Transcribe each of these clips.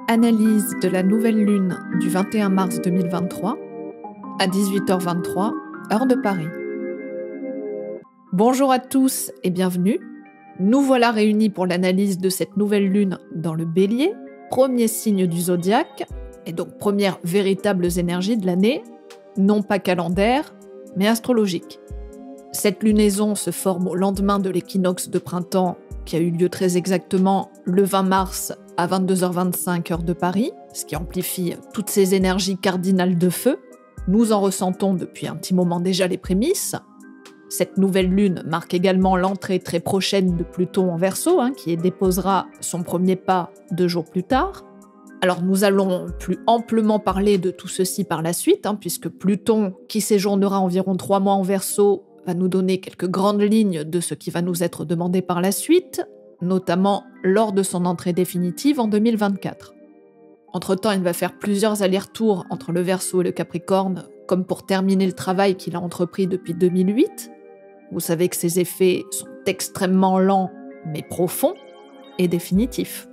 Analyse de la nouvelle lune du 21 mars 2023 à 18h23, heure de Paris. Bonjour à tous et bienvenue. Nous voilà réunis pour l'analyse de cette nouvelle lune dans le Bélier, premier signe du zodiaque, et donc premières véritables énergies de l'année, non pas calendaire, mais astrologique. Cette lunaison se forme au lendemain de l'équinoxe de printemps qui a eu lieu très exactement le 20 mars à 22h25 heure de Paris, ce qui amplifie toutes ces énergies cardinales de feu. Nous en ressentons depuis un petit moment déjà les prémices. Cette nouvelle lune marque également l'entrée très prochaine de Pluton en Verseau, qui déposera son premier pas 2 jours plus tard. Alors nous allons plus amplement parler de tout ceci par la suite, puisque Pluton, qui séjournera environ 3 mois en Verseau, va nous donner quelques grandes lignes de ce qui va nous être demandé par la suite, notamment lors de son entrée définitive en 2024. Entre-temps, il va faire plusieurs allers-retours entre le Verseau et le Capricorne, comme pour terminer le travail qu'il a entrepris depuis 2008. Vous savez que ces effets sont extrêmement lents, mais profonds et définitifs.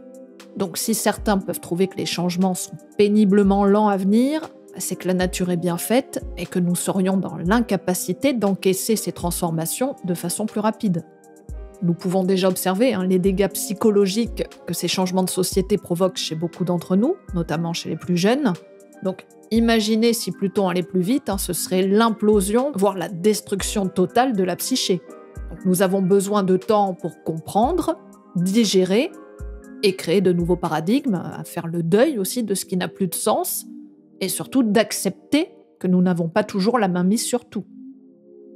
Donc si certains peuvent trouver que les changements sont péniblement lents à venir, c'est que la nature est bien faite et que nous serions dans l'incapacité d'encaisser ces transformations de façon plus rapide. Nous pouvons déjà observer les dégâts psychologiques que ces changements de société provoquent chez beaucoup d'entre nous, notamment chez les plus jeunes. Donc imaginez si Pluton allait plus vite, ce serait l'implosion, voire la destruction totale de la psyché. Donc, nous avons besoin de temps pour comprendre, digérer et créer de nouveaux paradigmes, à faire le deuil aussi de ce qui n'a plus de sens, et surtout d'accepter que nous n'avons pas toujours la main mise sur tout.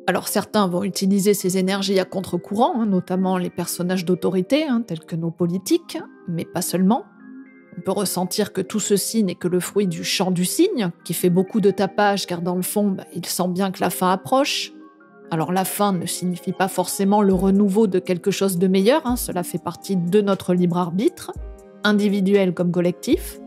Alors certains vont utiliser ces énergies à contre-courant, notamment les personnages d'autorité, tels que nos politiques, mais pas seulement. On peut ressentir que tout ceci n'est que le fruit du chant du cygne, qui fait beaucoup de tapage car dans le fond, il sent bien que la fin approche. Alors la fin ne signifie pas forcément le renouveau de quelque chose de meilleur, cela fait partie de notre libre arbitre, individuel comme collectif.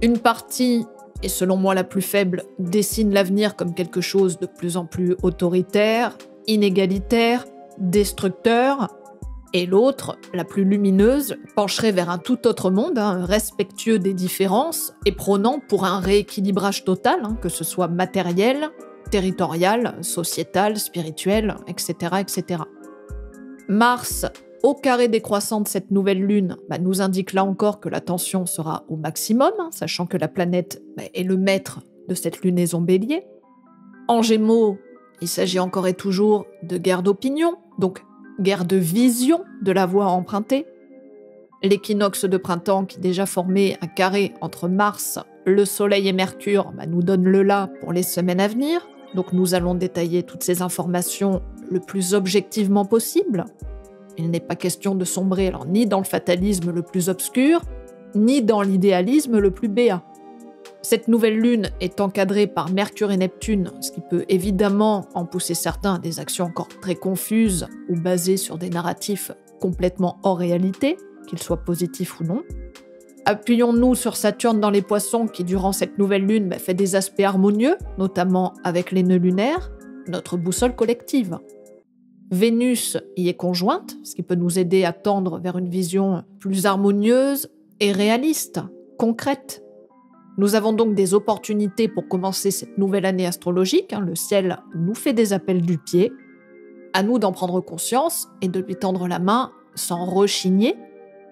Une partie, et selon moi la plus faible, dessine l'avenir comme quelque chose de plus en plus autoritaire, inégalitaire, destructeur, et l'autre, la plus lumineuse, pencherait vers un tout autre monde, respectueux des différences et prônant pour un rééquilibrage total, que ce soit matériel, territorial, sociétal, spirituel, etc., etc. Mars, au carré décroissant de cette nouvelle lune, nous indique là encore que la tension sera au maximum, sachant que la planète est le maître de cette lunaison Bélier. En Gémeaux, il s'agit encore et toujours de guerre d'opinion, donc guerre de vision de la voie empruntée. L'équinoxe de printemps qui déjà formait un carré entre Mars, le Soleil et Mercure nous donne le là pour les semaines à venir. Donc nous allons détailler toutes ces informations le plus objectivement possible. Il n'est pas question de sombrer ni dans le fatalisme le plus obscur, ni dans l'idéalisme le plus béat. Cette nouvelle lune est encadrée par Mercure et Neptune, ce qui peut évidemment en pousser certains à des actions encore très confuses ou basées sur des narratifs complètement hors réalité, qu'ils soient positifs ou non. Appuyons-nous sur Saturne dans les Poissons qui, durant cette nouvelle lune, fait des aspects harmonieux, notamment avec les nœuds lunaires, notre boussole collective. Vénus y est conjointe, ce qui peut nous aider à tendre vers une vision plus harmonieuse et réaliste, concrète. Nous avons donc des opportunités pour commencer cette nouvelle année astrologique. Le ciel nous fait des appels du pied. À nous d'en prendre conscience et de lui tendre la main sans rechigner,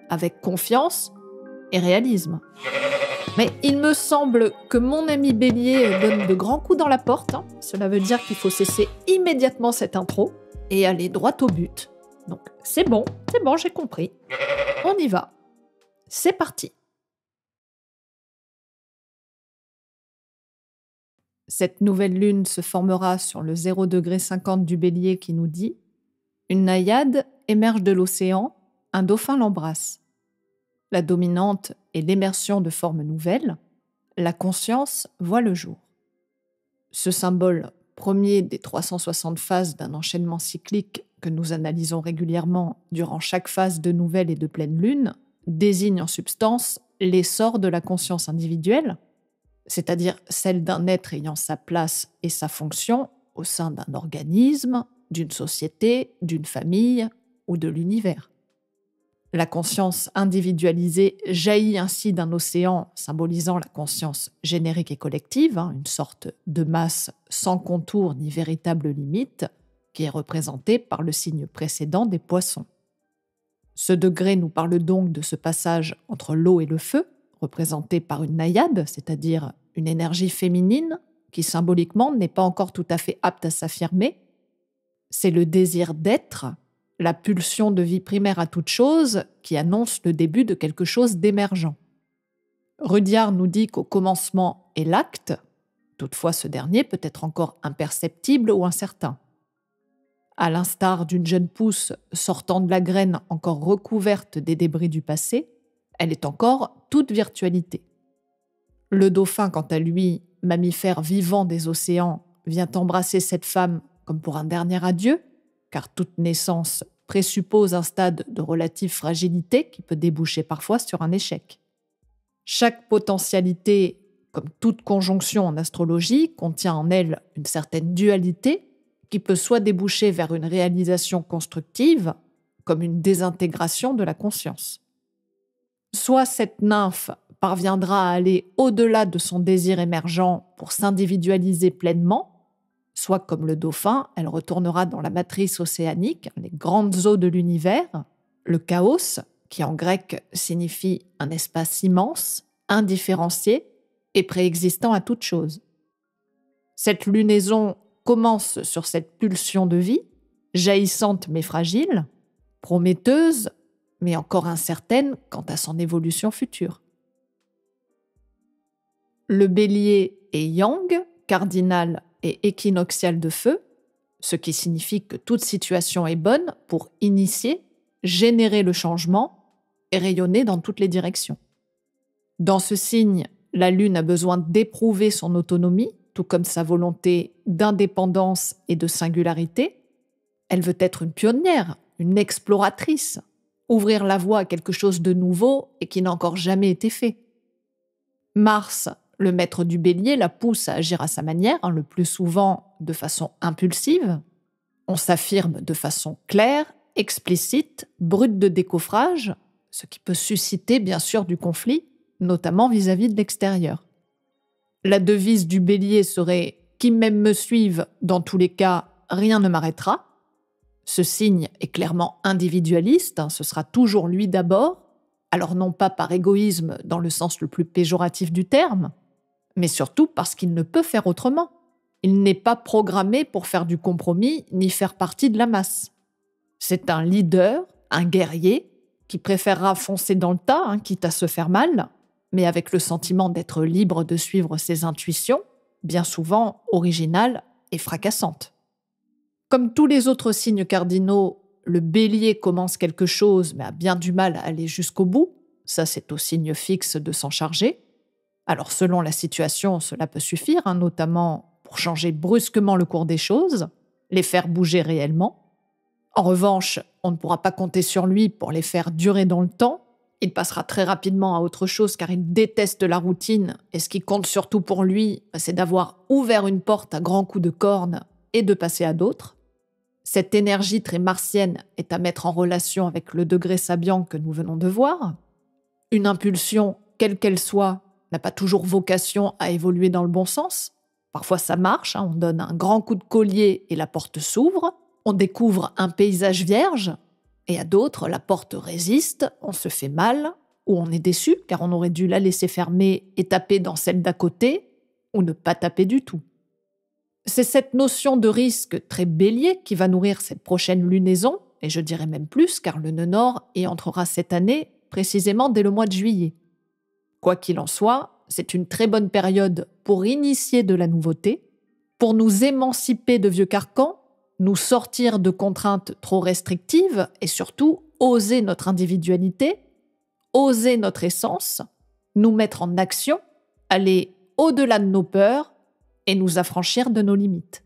avec confiance et réalisme. Mais il me semble que mon ami Bélier donne de grands coups dans la porte. Cela veut dire qu'il faut cesser immédiatement cette intro et aller droit au but. Donc c'est bon, j'ai compris. On y va. C'est parti. Cette nouvelle lune se formera sur le 0,50 du Bélier qui nous dit « Une naïade émerge de l'océan, un dauphin l'embrasse. La dominante est l'immersion de formes nouvelles, la conscience voit le jour. » Ce symbole, premier des 360 phases d'un enchaînement cyclique que nous analysons régulièrement durant chaque phase de nouvelle et de pleine lune, désigne en substance l'essor de la conscience individuelle, c'est-à-dire celle d'un être ayant sa place et sa fonction au sein d'un organisme, d'une société, d'une famille ou de l'univers. La conscience individualisée jaillit ainsi d'un océan symbolisant la conscience générique et collective, une sorte de masse sans contour ni véritable limite, qui est représentée par le signe précédent des poissons. Ce degré nous parle donc de ce passage entre l'eau et le feu, représenté par une naïade, c'est-à-dire une énergie féminine qui symboliquement n'est pas encore tout à fait apte à s'affirmer. C'est le désir d'être, la pulsion de vie primaire à toute chose qui annonce le début de quelque chose d'émergent. Rudyard nous dit qu'au commencement est l'acte, toutefois ce dernier peut être encore imperceptible ou incertain. À l'instar d'une jeune pousse sortant de la graine encore recouverte des débris du passé, elle est encore toute virtualité. Le dauphin, quant à lui, mammifère vivant des océans, vient embrasser cette femme comme pour un dernier adieu, car toute naissance présuppose un stade de relative fragilité qui peut déboucher parfois sur un échec. Chaque potentialité, comme toute conjonction en astrologie, contient en elle une certaine dualité qui peut soit déboucher vers une réalisation constructive, comme une désintégration de la conscience. Soit cette nymphe parviendra à aller au-delà de son désir émergent pour s'individualiser pleinement, soit comme le dauphin, elle retournera dans la matrice océanique, les grandes eaux de l'univers, le chaos, qui en grec signifie un espace immense, indifférencié et préexistant à toute chose. Cette lunaison commence sur cette pulsion de vie, jaillissante mais fragile, prometteuse mais encore incertaine quant à son évolution future. Le bélier est yang, cardinal et équinoxial de feu, ce qui signifie que toute situation est bonne pour initier, générer le changement et rayonner dans toutes les directions. Dans ce signe, la Lune a besoin d'éprouver son autonomie, tout comme sa volonté d'indépendance et de singularité. Elle veut être une pionnière, une exploratrice, ouvrir la voie à quelque chose de nouveau et qui n'a encore jamais été fait. Mars, le maître du bélier, la pousse à agir à sa manière, le plus souvent de façon impulsive. On s'affirme de façon claire, explicite, brute de décoffrage, ce qui peut susciter bien sûr du conflit, notamment vis-à-vis de l'extérieur. La devise du bélier serait « qui m'aime me suive, dans tous les cas, rien ne m'arrêtera ». Ce signe est clairement individualiste, ce sera toujours lui d'abord, alors non pas par égoïsme dans le sens le plus péjoratif du terme, mais surtout parce qu'il ne peut faire autrement. Il n'est pas programmé pour faire du compromis ni faire partie de la masse. C'est un leader, un guerrier, qui préférera foncer dans le tas, quitte à se faire mal, mais avec le sentiment d'être libre de suivre ses intuitions, bien souvent originales et fracassantes. Comme tous les autres signes cardinaux, le bélier commence quelque chose mais a bien du mal à aller jusqu'au bout. Ça, c'est au signe fixe de s'en charger. Alors, selon la situation, cela peut suffire, notamment pour changer brusquement le cours des choses, les faire bouger réellement. En revanche, on ne pourra pas compter sur lui pour les faire durer dans le temps. Il passera très rapidement à autre chose car il déteste la routine et ce qui compte surtout pour lui, c'est d'avoir ouvert une porte à grands coups de corne et de passer à d'autres. Cette énergie très martienne est à mettre en relation avec le degré sabian que nous venons de voir. Une impulsion, quelle qu'elle soit, n'a pas toujours vocation à évoluer dans le bon sens. Parfois ça marche, on donne un grand coup de collier et la porte s'ouvre. On découvre un paysage vierge. Et à d'autres, la porte résiste, on se fait mal, ou on est déçu car on aurait dû la laisser fermer et taper dans celle d'à côté, ou ne pas taper du tout. C'est cette notion de risque très bélier qui va nourrir cette prochaine lunaison, et je dirais même plus car le nœud nord y entrera cette année, précisément dès le mois de juillet. Quoi qu'il en soit, c'est une très bonne période pour initier de la nouveauté, pour nous émanciper de vieux carcans, nous sortir de contraintes trop restrictives et surtout oser notre individualité, oser notre essence, nous mettre en action, aller au-delà de nos peurs et nous affranchir de nos limites.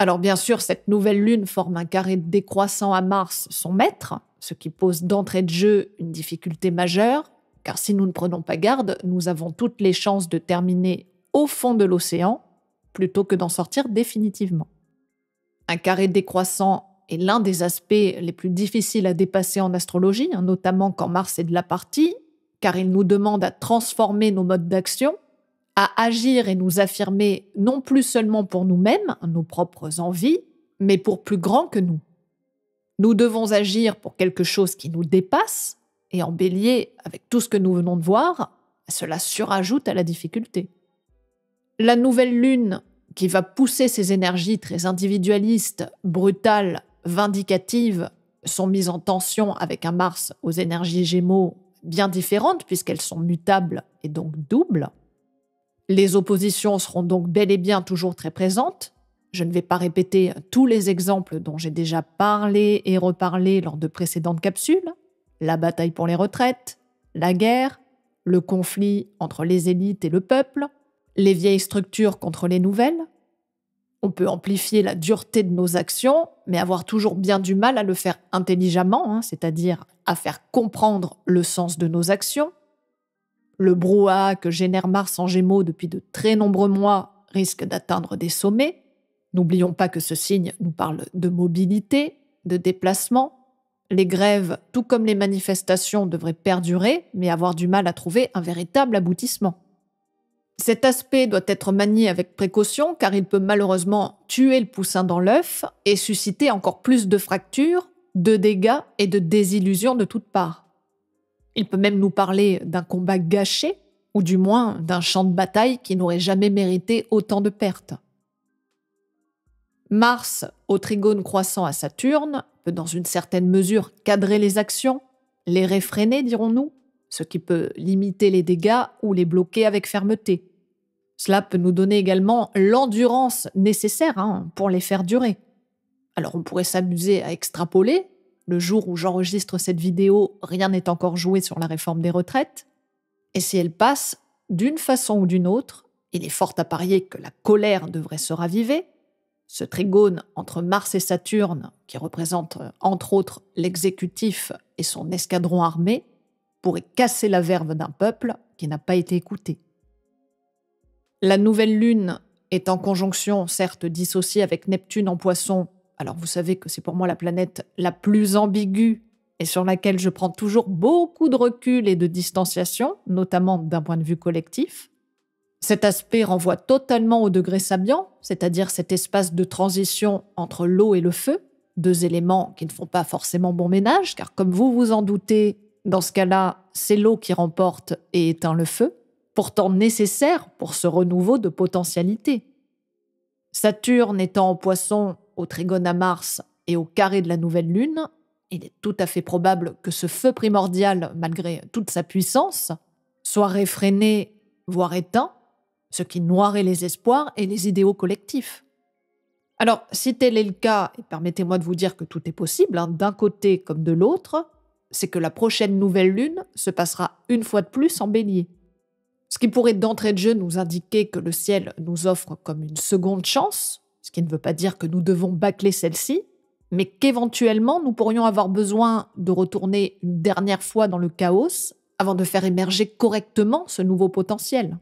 Alors bien sûr, cette nouvelle lune forme un carré décroissant à Mars, son maître, ce qui pose d'entrée de jeu une difficulté majeure, car si nous ne prenons pas garde, nous avons toutes les chances de terminer au fond de l'océan, plutôt que d'en sortir définitivement. Un carré décroissant est l'un des aspects les plus difficiles à dépasser en astrologie, notamment quand Mars est de la partie, car il nous demande à transformer nos modes d'action, à agir et nous affirmer non plus seulement pour nous-mêmes, nos propres envies, mais pour plus grand que nous. Nous devons agir pour quelque chose qui nous dépasse, et en Bélier, avec tout ce que nous venons de voir, cela surajoute à la difficulté. La nouvelle lune, qui va pousser ces énergies très individualistes, brutales, vindicatives, sont mises en tension avec un Mars aux énergies Gémeaux bien différentes puisqu'elles sont mutables et donc doubles. Les oppositions seront donc bel et bien toujours très présentes. Je ne vais pas répéter tous les exemples dont j'ai déjà parlé et reparlé lors de précédentes capsules. La bataille pour les retraites, la guerre, le conflit entre les élites et le peuple, les vieilles structures contre les nouvelles. On peut amplifier la dureté de nos actions, mais avoir toujours bien du mal à le faire intelligemment, c'est-à-dire à faire comprendre le sens de nos actions. Le brouhaha que génère Mars en Gémeaux depuis de très nombreux mois risque d'atteindre des sommets. N'oublions pas que ce signe nous parle de mobilité, de déplacement. Les grèves, tout comme les manifestations, devraient perdurer, mais avoir du mal à trouver un véritable aboutissement. Cet aspect doit être manié avec précaution car il peut malheureusement tuer le poussin dans l'œuf et susciter encore plus de fractures, de dégâts et de désillusions de toutes parts. Il peut même nous parler d'un combat gâché ou du moins d'un champ de bataille qui n'aurait jamais mérité autant de pertes. Mars, au trigone croissant à Saturne, peut dans une certaine mesure cadrer les actions, les réfréner, dirons-nous, ce qui peut limiter les dégâts ou les bloquer avec fermeté. Cela peut nous donner également l'endurance nécessaire pour les faire durer. Alors on pourrait s'amuser à extrapoler. Le jour où j'enregistre cette vidéo, rien n'est encore joué sur la réforme des retraites. Et si elle passe, d'une façon ou d'une autre, il est fort à parier que la colère devrait se raviver. Ce trigone entre Mars et Saturne, qui représente entre autres l'exécutif et son escadron armé, pourrait casser la verve d'un peuple qui n'a pas été écouté. La nouvelle lune est en conjonction, certes dissociée avec Neptune en Poisson. Alors vous savez que c'est pour moi la planète la plus ambiguë et sur laquelle je prends toujours beaucoup de recul et de distanciation, notamment d'un point de vue collectif. Cet aspect renvoie totalement au degré Sabian, c'est-à-dire cet espace de transition entre l'eau et le feu, deux éléments qui ne font pas forcément bon ménage, car comme vous vous en doutez, dans ce cas-là, c'est l'eau qui remporte et éteint le feu, pourtant nécessaire pour ce renouveau de potentialité. Saturne étant en Poisson, au trigone à Mars et au carré de la nouvelle lune, il est tout à fait probable que ce feu primordial, malgré toute sa puissance, soit réfréné, voire éteint, ce qui noierait les espoirs et les idéaux collectifs. Alors, si tel est le cas, et permettez-moi de vous dire que tout est possible, d'un côté comme de l'autre, c'est que la prochaine nouvelle lune se passera une fois de plus en Bélier. Ce qui pourrait d'entrée de jeu nous indiquer que le ciel nous offre comme une seconde chance, ce qui ne veut pas dire que nous devons bâcler celle-ci, mais qu'éventuellement nous pourrions avoir besoin de retourner une dernière fois dans le chaos avant de faire émerger correctement ce nouveau potentiel.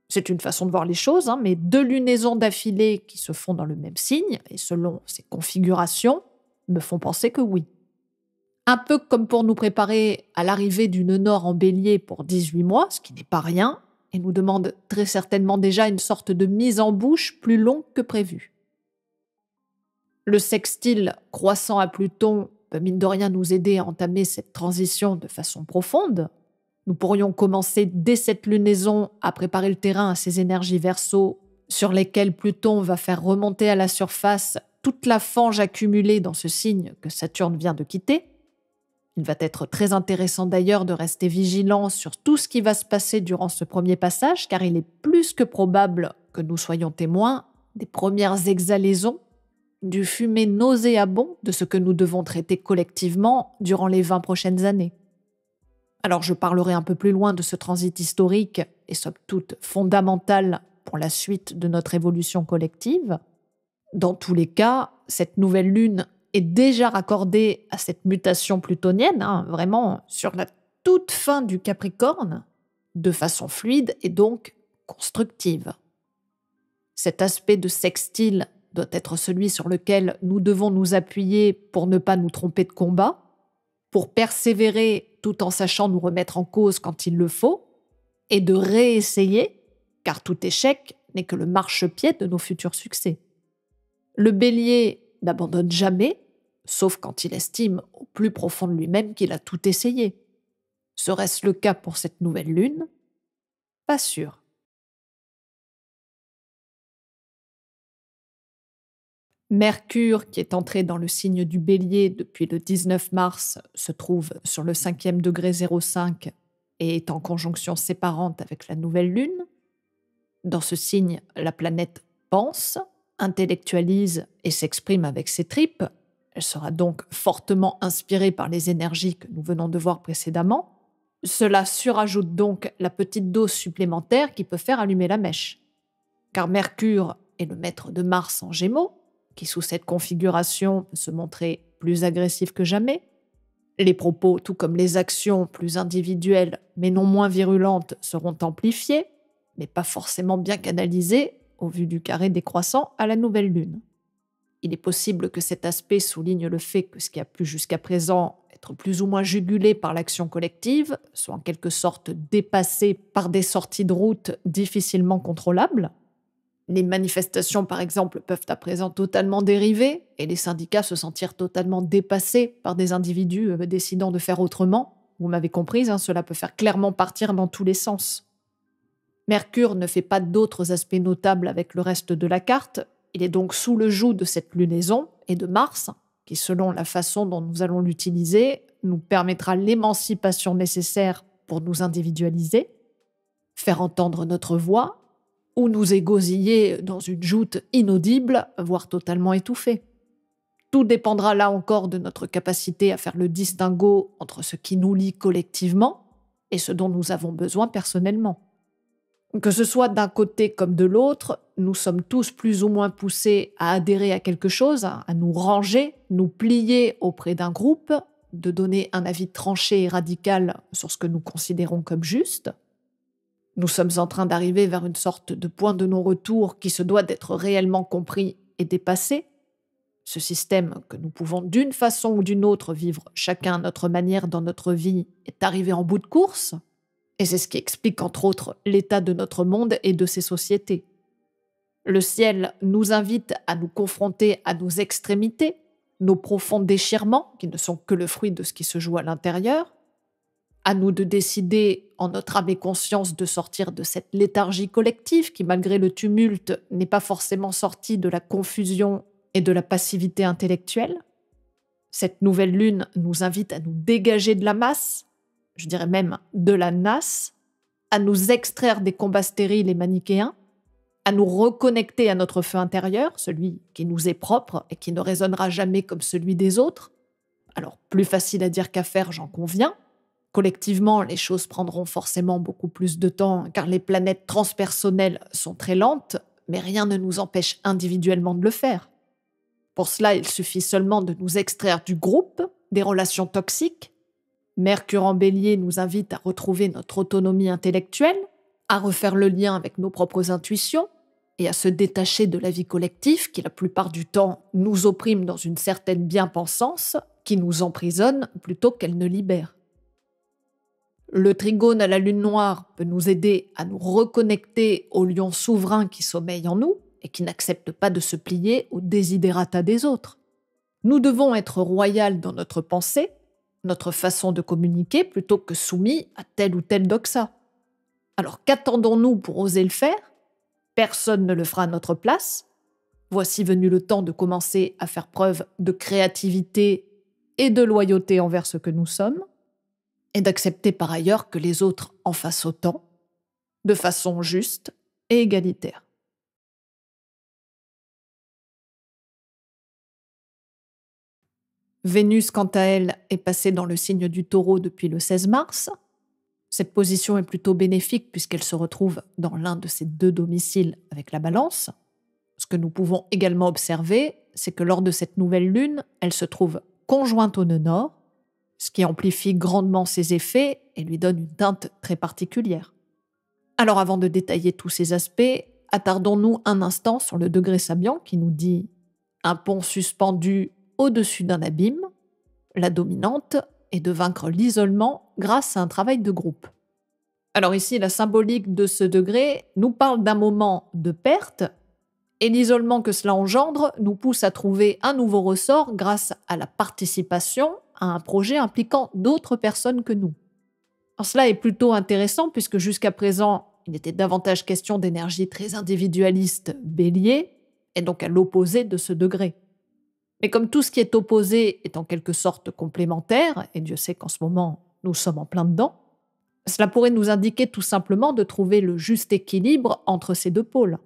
C'est une façon de voir les choses, mais deux lunaisons d'affilée qui se font dans le même signe, et selon ces configurations, me font penser que oui. Un peu comme pour nous préparer à l'arrivée du nœud nord en Bélier pour 18 mois, ce qui n'est pas rien, et nous demande très certainement déjà une sorte de mise en bouche plus longue que prévu. Le sextile croissant à Pluton peut mine de rien nous aider à entamer cette transition de façon profonde. Nous pourrions commencer dès cette lunaison à préparer le terrain à ces énergies Verseau sur lesquelles Pluton va faire remonter à la surface toute la fange accumulée dans ce signe que Saturne vient de quitter. Il va être très intéressant d'ailleurs de rester vigilant sur tout ce qui va se passer durant ce premier passage, car il est plus que probable que nous soyons témoins des premières exhalaisons, du fumet nauséabond de ce que nous devons traiter collectivement durant les 20 prochaines années. Alors je parlerai un peu plus loin de ce transit historique et somme toute fondamental pour la suite de notre évolution collective. Dans tous les cas, cette nouvelle lune est déjà raccordée à cette mutation plutonienne, vraiment sur la toute fin du Capricorne, de façon fluide et donc constructive. Cet aspect de sextile doit être celui sur lequel nous devons nous appuyer pour ne pas nous tromper de combat, pour persévérer tout en sachant nous remettre en cause quand il le faut, et de réessayer, car tout échec n'est que le marchepied de nos futurs succès. Le bélier n'abandonne jamais, sauf quand il estime au plus profond de lui-même qu'il a tout essayé. Serait-ce le cas pour cette nouvelle lune ? Pas sûr. Mercure, qui est entré dans le signe du Bélier depuis le 19 mars, se trouve sur le 5e degré 05 et est en conjonction séparante avec la nouvelle lune. Dans ce signe, la planète pense, intellectualise et s'exprime avec ses tripes. Elle sera donc fortement inspirée par les énergies que nous venons de voir précédemment. Cela surajoute donc la petite dose supplémentaire qui peut faire allumer la mèche. Car Mercure est le maître de Mars en Gémeaux, qui sous cette configuration peut se montrer plus agressif que jamais. Les propos, tout comme les actions plus individuelles mais non moins virulentes, seront amplifiés, mais pas forcément bien canalisés au vu du carré décroissant à la nouvelle lune. Il est possible que cet aspect souligne le fait que ce qui a pu jusqu'à présent être plus ou moins jugulé par l'action collective soit en quelque sorte dépassé par des sorties de route difficilement contrôlables. Les manifestations, par exemple, peuvent à présent totalement dériver et les syndicats se sentir totalement dépassés par des individus décidant de faire autrement. Vous m'avez comprise, cela peut faire clairement partir dans tous les sens. Mercure ne fait pas d'autres aspects notables avec le reste de la carte. Il est donc sous le joug de cette lunaison et de Mars, qui, selon la façon dont nous allons l'utiliser, nous permettra l'émancipation nécessaire pour nous individualiser, faire entendre notre voix, ou nous égosiller dans une joute inaudible, voire totalement étouffée. Tout dépendra là encore de notre capacité à faire le distinguo entre ce qui nous lie collectivement et ce dont nous avons besoin personnellement. Que ce soit d'un côté comme de l'autre, nous sommes tous plus ou moins poussés à adhérer à quelque chose, à nous ranger, nous plier auprès d'un groupe, de donner un avis tranché et radical sur ce que nous considérons comme juste. Nous sommes en train d'arriver vers une sorte de point de non-retour qui se doit d'être réellement compris et dépassé. Ce système que nous pouvons d'une façon ou d'une autre vivre chacun à notre manière dans notre vie est arrivé en bout de course. Et c'est ce qui explique entre autres l'état de notre monde et de ses sociétés. Le ciel nous invite à nous confronter à nos extrémités, nos profonds déchirements qui ne sont que le fruit de ce qui se joue à l'intérieur. À nous de décider, en notre âme et conscience, de sortir de cette léthargie collective qui, malgré le tumulte, n'est pas forcément sortie de la confusion et de la passivité intellectuelle. Cette nouvelle lune nous invite à nous dégager de la masse, je dirais même de la nasse, à nous extraire des combats stériles et manichéens, à nous reconnecter à notre feu intérieur, celui qui nous est propre et qui ne résonnera jamais comme celui des autres. Alors, plus facile à dire qu'à faire, j'en conviens. Collectivement, les choses prendront forcément beaucoup plus de temps car les planètes transpersonnelles sont très lentes, mais rien ne nous empêche individuellement de le faire. Pour cela, il suffit seulement de nous extraire du groupe, des relations toxiques. Mercure en Bélier nous invite à retrouver notre autonomie intellectuelle, à refaire le lien avec nos propres intuitions et à se détacher de la vie collective qui, la plupart du temps, nous opprime dans une certaine bien-pensance qui nous emprisonne plutôt qu'elle ne libère. Le trigone à la lune noire peut nous aider à nous reconnecter au lion souverain qui sommeille en nous et qui n'accepte pas de se plier aux désidérata des autres. Nous devons être royal dans notre pensée, notre façon de communiquer, plutôt que soumis à tel ou tel doxa. Alors qu'attendons-nous pour oser le faire ? Personne ne le fera à notre place. Voici venu le temps de commencer à faire preuve de créativité et de loyauté envers ce que nous sommes, et d'accepter par ailleurs que les autres en fassent autant, de façon juste et égalitaire. Vénus, quant à elle, est passée dans le signe du Taureau depuis le 16 mars. Cette position est plutôt bénéfique puisqu'elle se retrouve dans l'un de ses deux domiciles avec la Balance. Ce que nous pouvons également observer, c'est que lors de cette nouvelle lune, elle se trouve conjointe au nœud nord, ce qui amplifie grandement ses effets et lui donne une teinte très particulière. Alors avant de détailler tous ces aspects, attardons-nous un instant sur le degré Sabian qui nous dit « Un pont suspendu au-dessus d'un abîme, la dominante est de vaincre l'isolement grâce à un travail de groupe. » Alors ici, la symbolique de ce degré nous parle d'un moment de perte, et l'isolement que cela engendre nous pousse à trouver un nouveau ressort grâce à la participation à un projet impliquant d'autres personnes que nous. Alors cela est plutôt intéressant puisque jusqu'à présent, il était davantage question d'énergie très individualiste, bélier, et donc à l'opposé de ce degré. Mais comme tout ce qui est opposé est en quelque sorte complémentaire, et Dieu sait qu'en ce moment, nous sommes en plein dedans, cela pourrait nous indiquer tout simplement de trouver le juste équilibre entre ces deux pôles.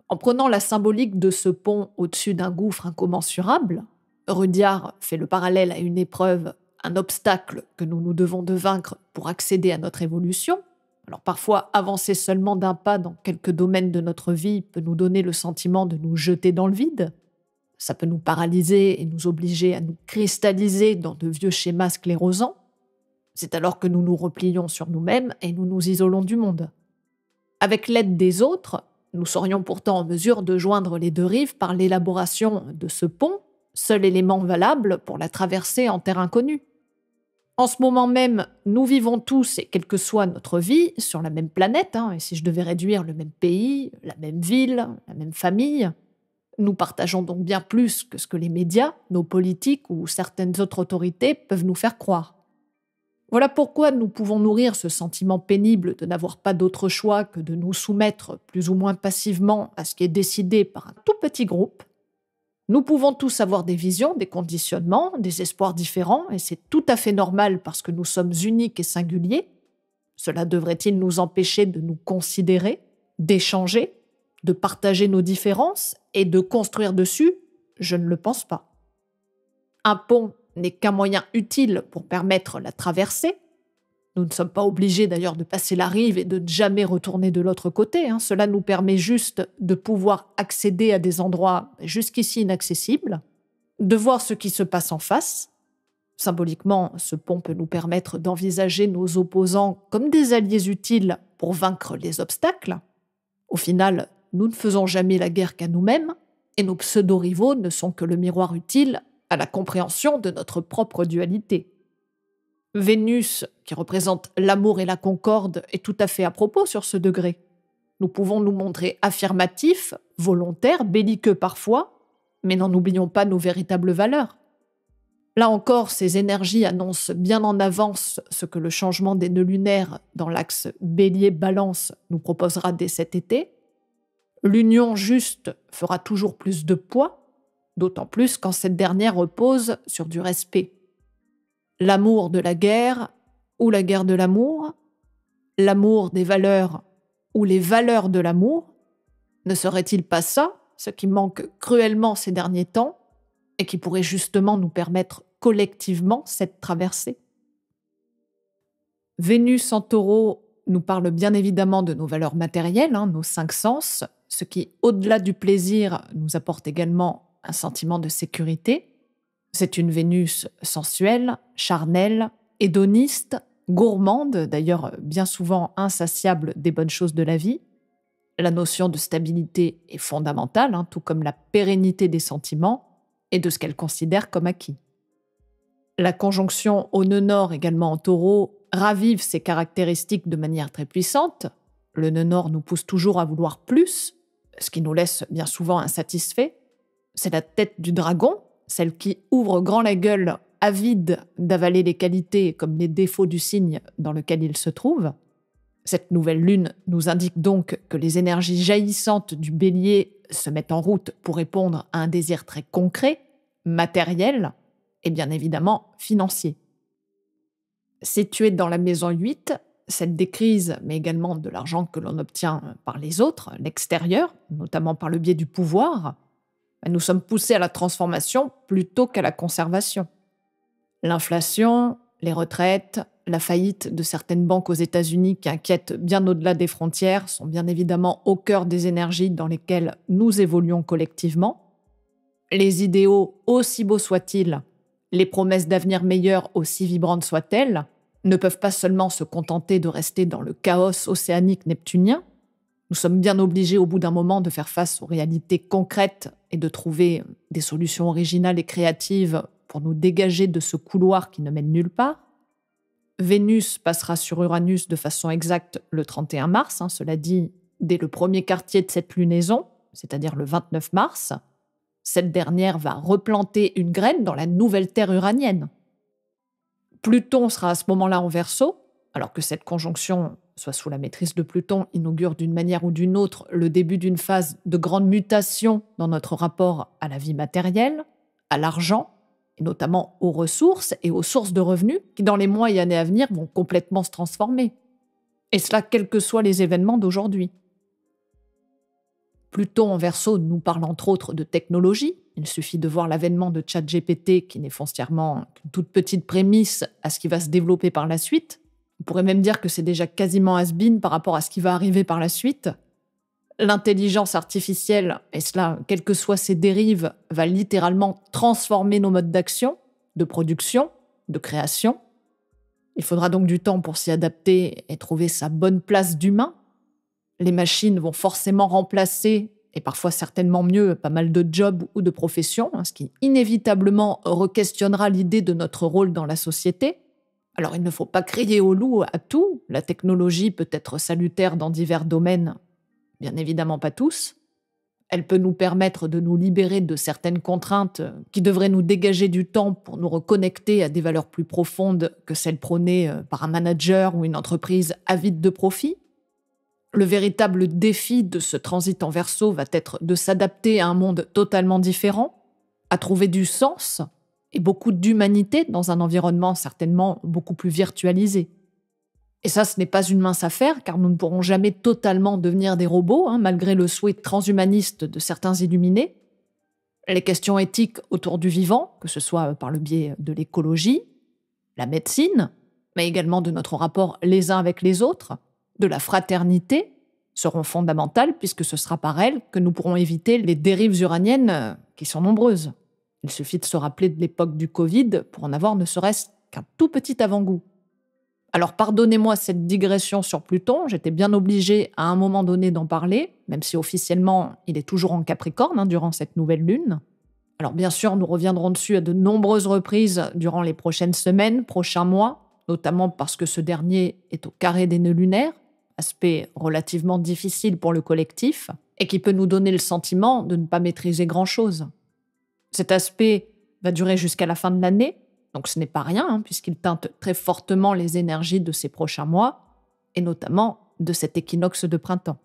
En prenant la symbolique de ce pont au-dessus d'un gouffre incommensurable, Rudyard fait le parallèle à une épreuve, un obstacle que nous devons de vaincre pour accéder à notre évolution. Alors parfois, avancer seulement d'un pas dans quelques domaines de notre vie peut nous donner le sentiment de nous jeter dans le vide. Ça peut nous paralyser et nous obliger à nous cristalliser dans de vieux schémas sclérosants. C'est alors que nous nous replions sur nous-mêmes et nous nous isolons du monde. Avec l'aide des autres, nous serions pourtant en mesure de joindre les deux rives par l'élaboration de ce pont, seul élément valable pour la traversée en terre inconnue. En ce moment même, nous vivons tous, et quelle que soit notre vie, sur la même planète, et si je devais réduire le même pays, la même ville, la même famille, nous partageons donc bien plus que ce que les médias, nos politiques ou certaines autres autorités peuvent nous faire croire. Voilà pourquoi nous pouvons nourrir ce sentiment pénible de n'avoir pas d'autre choix que de nous soumettre plus ou moins passivement à ce qui est décidé par un tout petit groupe. Nous pouvons tous avoir des visions, des conditionnements, des espoirs différents, et c'est tout à fait normal parce que nous sommes uniques et singuliers. Cela devrait-il nous empêcher de nous considérer, d'échanger, de partager nos différences et de construire dessus? Je ne le pense pas. Un pont n'est qu'un moyen utile pour permettre la traversée. Nous ne sommes pas obligés d'ailleurs de passer la rive et de ne jamais retourner de l'autre côté. Cela nous permet juste de pouvoir accéder à des endroits jusqu'ici inaccessibles, de voir ce qui se passe en face. Symboliquement, ce pont peut nous permettre d'envisager nos opposants comme des alliés utiles pour vaincre les obstacles. Au final, nous ne faisons jamais la guerre qu'à nous-mêmes, et nos pseudo-rivaux ne sont que le miroir utile à la compréhension de notre propre dualité. Vénus, qui représente l'amour et la concorde, est tout à fait à propos sur ce degré. Nous pouvons nous montrer affirmatifs, volontaires, belliqueux parfois, mais n'en oublions pas nos véritables valeurs. Là encore, ces énergies annoncent bien en avance ce que le changement des nœuds lunaires dans l'axe Bélier-Balance nous proposera dès cet été. L'union juste fera toujours plus de poids, d'autant plus quand cette dernière repose sur du respect. L'amour de la guerre ou la guerre de l'amour des valeurs ou les valeurs de l'amour, ne serait-il pas ça, ce qui manque cruellement ces derniers temps et qui pourrait justement nous permettre collectivement cette traversée? Vénus en Taureau nous parle bien évidemment de nos valeurs matérielles, nos 5 sens, ce qui, au-delà du plaisir, nous apporte également un sentiment de sécurité. C'est une Vénus sensuelle, charnelle, hédoniste, gourmande, d'ailleurs bien souvent insatiable des bonnes choses de la vie. La notion de stabilité est fondamentale, tout comme la pérennité des sentiments et de ce qu'elle considère comme acquis. La conjonction au nœud nord également en Taureau ravive ces caractéristiques de manière très puissante. Le nœud nord nous pousse toujours à vouloir plus, ce qui nous laisse bien souvent insatisfaits. C'est la tête du dragon, celle qui ouvre grand la gueule, avide d'avaler les qualités comme les défauts du signe dans lequel il se trouve. Cette nouvelle lune nous indique donc que les énergies jaillissantes du bélier se mettent en route pour répondre à un désir très concret, matériel et bien évidemment financier. Située dans la maison 8, celle des crises, mais également de l'argent que l'on obtient par les autres, l'extérieur, notamment par le biais du pouvoir, nous sommes poussés à la transformation plutôt qu'à la conservation. L'inflation, les retraites, la faillite de certaines banques aux États-Unis qui inquiètent bien au-delà des frontières sont bien évidemment au cœur des énergies dans lesquelles nous évoluons collectivement. Les idéaux, aussi beaux soient-ils, les promesses d'avenir meilleur, aussi vibrantes soient-elles, ne peuvent pas seulement se contenter de rester dans le chaos océanique neptunien. Nous sommes bien obligés au bout d'un moment de faire face aux réalités concrètes et de trouver des solutions originales et créatives pour nous dégager de ce couloir qui ne mène nulle part. Vénus passera sur Uranus de façon exacte le 31 mars, cela dit, dès le premier quartier de cette lunaison, c'est-à-dire le 29 mars. Cette dernière va replanter une graine dans la nouvelle Terre uranienne. Pluton sera à ce moment-là en Verseau, alors que cette conjonction, soit sous la maîtrise de Pluton, inaugure d'une manière ou d'une autre le début d'une phase de grande mutation dans notre rapport à la vie matérielle, à l'argent, et notamment aux ressources et aux sources de revenus qui, dans les mois et années à venir, vont complètement se transformer. Et cela, quels que soient les événements d'aujourd'hui. Pluton en Verseau nous parle entre autres de technologie. Il suffit de voir l'avènement de ChatGPT qui n'est foncièrement qu'une toute petite prémisse à ce qui va se développer par la suite. On pourrait même dire que c'est déjà quasiment has-been par rapport à ce qui va arriver par la suite. L'intelligence artificielle, et cela, quelles que soient ses dérives, va littéralement transformer nos modes d'action, de production, de création. Il faudra donc du temps pour s'y adapter et trouver sa bonne place d'humain. Les machines vont forcément remplacer, et parfois certainement mieux, pas mal de jobs ou de professions, ce qui inévitablement requestionnera l'idée de notre rôle dans la société. Alors il ne faut pas crier au loup à tout, la technologie peut être salutaire dans divers domaines, bien évidemment pas tous. Elle peut nous permettre de nous libérer de certaines contraintes qui devraient nous dégager du temps pour nous reconnecter à des valeurs plus profondes que celles prônées par un manager ou une entreprise avide de profit. Le véritable défi de ce transit en Verseau va être de s'adapter à un monde totalement différent, à trouver du sens et beaucoup d'humanité dans un environnement certainement beaucoup plus virtualisé. Et ça, ce n'est pas une mince affaire, car nous ne pourrons jamais totalement devenir des robots, malgré le souhait transhumaniste de certains illuminés. Les questions éthiques autour du vivant, que ce soit par le biais de l'écologie, la médecine, mais également de notre rapport les uns avec les autres, de la fraternité, seront fondamentales puisque ce sera par elles que nous pourrons éviter les dérives uraniennes qui sont nombreuses. Il suffit de se rappeler de l'époque du Covid pour en avoir ne serait-ce qu'un tout petit avant-goût. Alors pardonnez-moi cette digression sur Pluton, j'étais bien obligée à un moment donné d'en parler, même si officiellement il est toujours en Capricorne durant cette nouvelle lune. Alors bien sûr, nous reviendrons dessus à de nombreuses reprises durant les prochaines semaines, prochains mois, notamment parce que ce dernier est au carré des nœuds lunaires, aspect relativement difficile pour le collectif, et qui peut nous donner le sentiment de ne pas maîtriser grand-chose. Cet aspect va durer jusqu'à la fin de l'année, donc ce n'est pas rien, puisqu'il teinte très fortement les énergies de ces prochains mois, et notamment de cet équinoxe de printemps.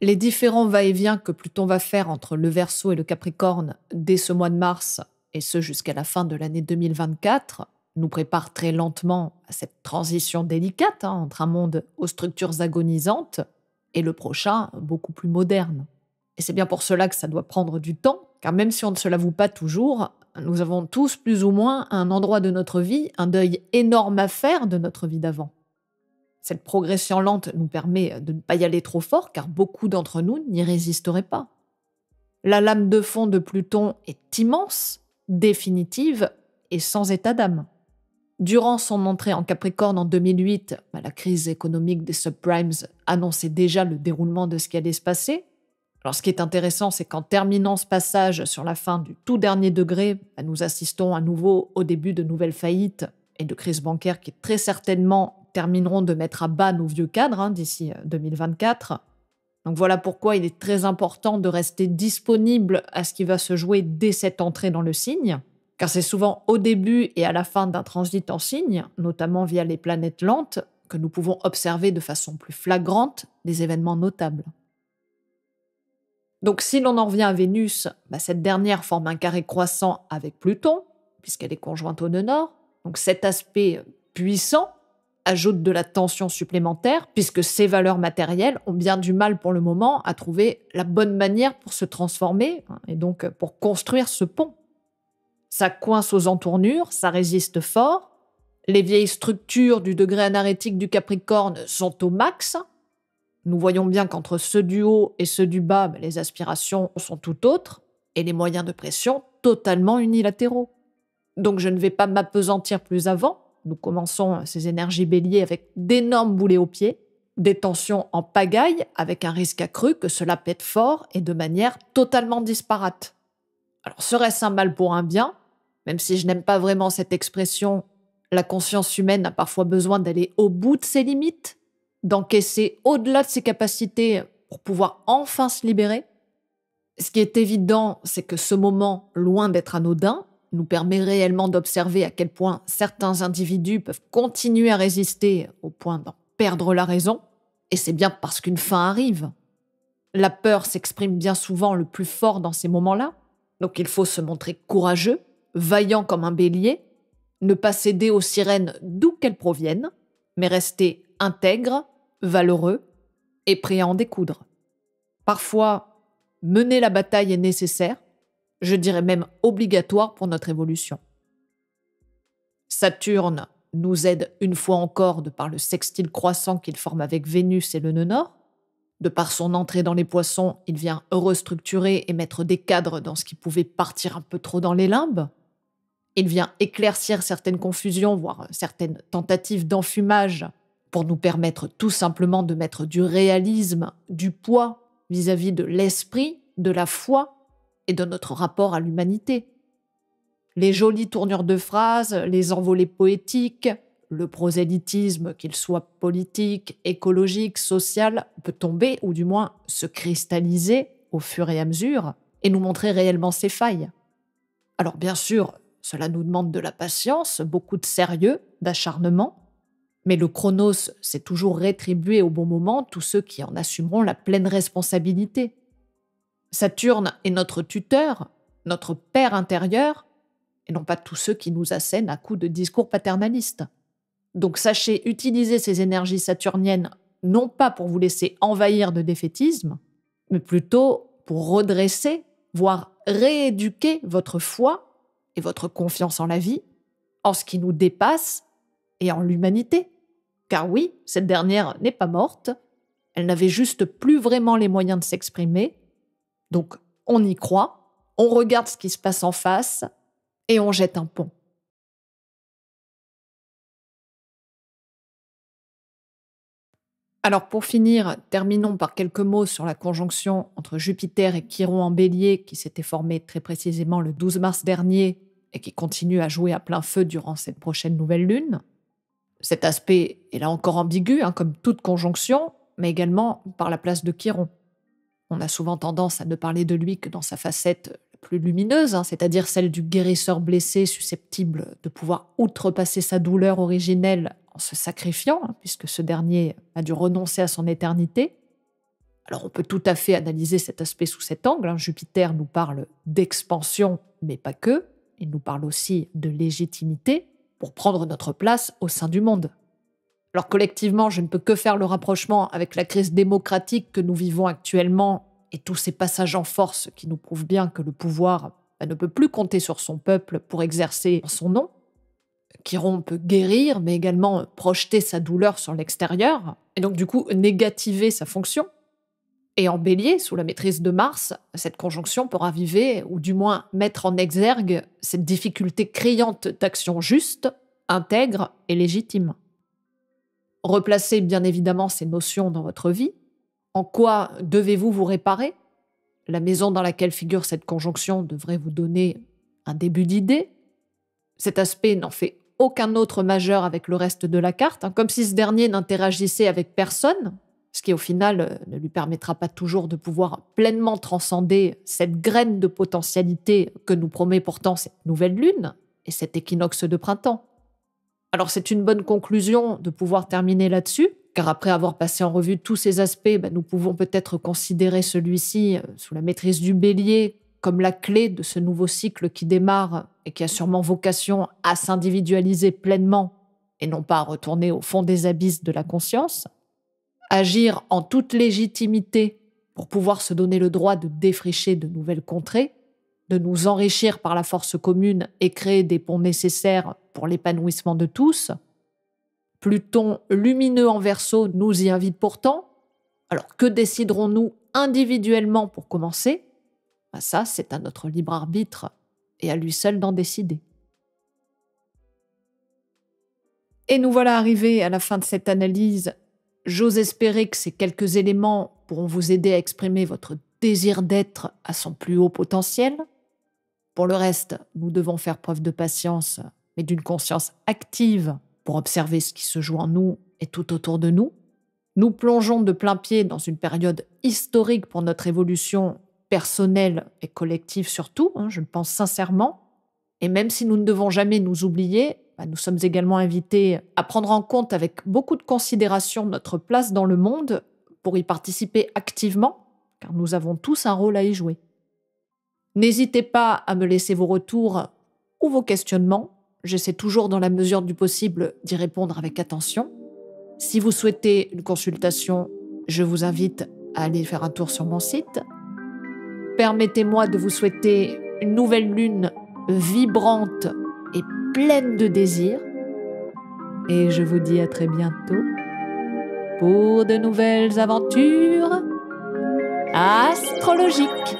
Les différents va-et-vient que Pluton va faire entre le Verseau et le Capricorne dès ce mois de mars, et ce jusqu'à la fin de l'année 2024, nous préparent très lentement à cette transition délicate entre un monde aux structures agonisantes et le prochain beaucoup plus moderne. Et c'est bien pour cela que ça doit prendre du temps, car même si on ne se l'avoue pas toujours, nous avons tous plus ou moins à un endroit de notre vie un deuil énorme à faire de notre vie d'avant. Cette progression lente nous permet de ne pas y aller trop fort, car beaucoup d'entre nous n'y résisteraient pas. La lame de fond de Pluton est immense, définitive et sans état d'âme. Durant son entrée en Capricorne en 2008, la crise économique des subprimes annonçait déjà le déroulement de ce qui allait se passer. Alors ce qui est intéressant, c'est qu'en terminant ce passage sur la fin du tout dernier degré, nous assistons à nouveau au début de nouvelles faillites et de crises bancaires qui très certainement termineront de mettre à bas nos vieux cadres d'ici 2024. Donc voilà pourquoi il est très important de rester disponible à ce qui va se jouer dès cette entrée dans le signe, car c'est souvent au début et à la fin d'un transit en signe, notamment via les planètes lentes, que nous pouvons observer de façon plus flagrante des événements notables. Donc si l'on en revient à Vénus, cette dernière forme un carré croissant avec Pluton, puisqu'elle est conjointe au nœud nord. Donc cet aspect puissant ajoute de la tension supplémentaire, puisque ces valeurs matérielles ont bien du mal pour le moment à trouver la bonne manière pour se transformer, et donc pour construire ce pont. Ça coince aux entournures, ça résiste fort. Les vieilles structures du degré anarétique du Capricorne sont au max. Nous voyons bien qu'entre ceux du haut et ceux du bas, les aspirations sont tout autres et les moyens de pression totalement unilatéraux. Donc je ne vais pas m'appesantir plus avant. Nous commençons ces énergies béliers avec d'énormes boulets aux pieds. Des tensions en pagaille avec un risque accru que cela pète fort et de manière totalement disparate. Alors serait-ce un mal pour un bien? Même si je n'aime pas vraiment cette expression, la conscience humaine a parfois besoin d'aller au bout de ses limites, d'encaisser au-delà de ses capacités pour pouvoir enfin se libérer. Ce qui est évident, c'est que ce moment, loin d'être anodin, nous permet réellement d'observer à quel point certains individus peuvent continuer à résister au point d'en perdre la raison, et c'est bien parce qu'une fin arrive. La peur s'exprime bien souvent le plus fort dans ces moments-là, donc il faut se montrer courageux, vaillant comme un bélier, ne pas céder aux sirènes d'où qu'elles proviennent, mais rester intègre, valeureux et prêt à en découdre. Parfois, mener la bataille est nécessaire, je dirais même obligatoire pour notre évolution. Saturne nous aide une fois encore de par le sextile croissant qu'il forme avec Vénus et le nœud nord. De par son entrée dans les poissons, il vient restructurer et mettre des cadres dans ce qui pouvait partir un peu trop dans les limbes. Il vient éclaircir certaines confusions, voire certaines tentatives d'enfumage, pour nous permettre tout simplement de mettre du réalisme, du poids vis-à-vis de l'esprit, de la foi et de notre rapport à l'humanité. Les jolies tournures de phrases, les envolées poétiques, le prosélytisme, qu'il soit politique, écologique, social, peut tomber ou du moins se cristalliser au fur et à mesure et nous montrer réellement ses failles. Alors bien sûr, cela nous demande de la patience, beaucoup de sérieux, d'acharnement, mais le chronos sait toujours rétribuer au bon moment tous ceux qui en assumeront la pleine responsabilité. Saturne est notre tuteur, notre père intérieur, et non pas tous ceux qui nous assènent à coups de discours paternalistes. Donc sachez utiliser ces énergies saturniennes non pas pour vous laisser envahir de défaitisme, mais plutôt pour redresser, voire rééduquer votre foi et votre confiance en la vie, en ce qui nous dépasse et en l'humanité. Car oui, cette dernière n'est pas morte, elle n'avait juste plus vraiment les moyens de s'exprimer, donc on y croit, on regarde ce qui se passe en face et on jette un pont. Alors pour finir, terminons par quelques mots sur la conjonction entre Jupiter et Chiron en Bélier qui s'était formée très précisément le 12 mars dernier et qui continue à jouer à plein feu durant cette prochaine nouvelle lune. Cet aspect est là encore ambigu, comme toute conjonction, mais également par la place de Chiron. On a souvent tendance à ne parler de lui que dans sa facette la plus lumineuse, c'est-à-dire celle du guérisseur blessé susceptible de pouvoir outrepasser sa douleur originelle en se sacrifiant, puisque ce dernier a dû renoncer à son éternité. Alors on peut tout à fait analyser cet aspect sous cet angle. Jupiter nous parle d'expansion, mais pas que. Il nous parle aussi de légitimité pour prendre notre place au sein du monde. Alors collectivement, je ne peux que faire le rapprochement avec la crise démocratique que nous vivons actuellement et tous ces passages en force qui nous prouvent bien que le pouvoir ne peut plus compter sur son peuple pour exercer en son nom. Chiron peut guérir, mais également projeter sa douleur sur l'extérieur, et donc du coup négativer sa fonction. Et en Bélier, sous la maîtrise de Mars, cette conjonction peut raviver, ou du moins mettre en exergue, cette difficulté criante d'action juste, intègre et légitime. Replacez bien évidemment ces notions dans votre vie. En quoi devez-vous vous réparer? La maison dans laquelle figure cette conjonction devrait vous donner un début d'idée. Cet aspect n'en fait aucun autre majeur avec le reste de la carte, comme si ce dernier n'interagissait avec personne, ce qui au final ne lui permettra pas toujours de pouvoir pleinement transcender cette graine de potentialité que nous promet pourtant cette nouvelle lune et cet équinoxe de printemps. Alors c'est une bonne conclusion de pouvoir terminer là-dessus, car après avoir passé en revue tous ces aspects, nous pouvons peut-être considérer celui-ci, sous la maîtrise du Bélier, comme la clé de ce nouveau cycle qui démarre et qui a sûrement vocation à s'individualiser pleinement et non pas à retourner au fond des abysses de la conscience. Agir en toute légitimité pour pouvoir se donner le droit de défricher de nouvelles contrées, de nous enrichir par la force commune et créer des ponts nécessaires pour l'épanouissement de tous. Pluton lumineux en Verseau nous y invite pourtant. Alors que déciderons-nous individuellement pour commencer? Ça, c'est à notre libre arbitre et à lui seul d'en décider. Et nous voilà arrivés à la fin de cette analyse J'ose espérer que ces quelques éléments pourront vous aider à exprimer votre désir d'être à son plus haut potentiel. Pour le reste, nous devons faire preuve de patience, mais d'une conscience active pour observer ce qui se joue en nous et tout autour de nous. Nous plongeons de plein pied dans une période historique pour notre évolution personnelle et collective surtout, je le pense sincèrement. Et même si nous ne devons jamais nous oublier, nous sommes également invités à prendre en compte avec beaucoup de considération notre place dans le monde pour y participer activement, car nous avons tous un rôle à y jouer. N'hésitez pas à me laisser vos retours ou vos questionnements. J'essaie toujours dans la mesure du possible d'y répondre avec attention. Si vous souhaitez une consultation, je vous invite à aller faire un tour sur mon site. Permettez-moi de vous souhaiter une nouvelle lune vibrante et pleine de désirs. Et je vous dis à très bientôt pour de nouvelles aventures astrologiques.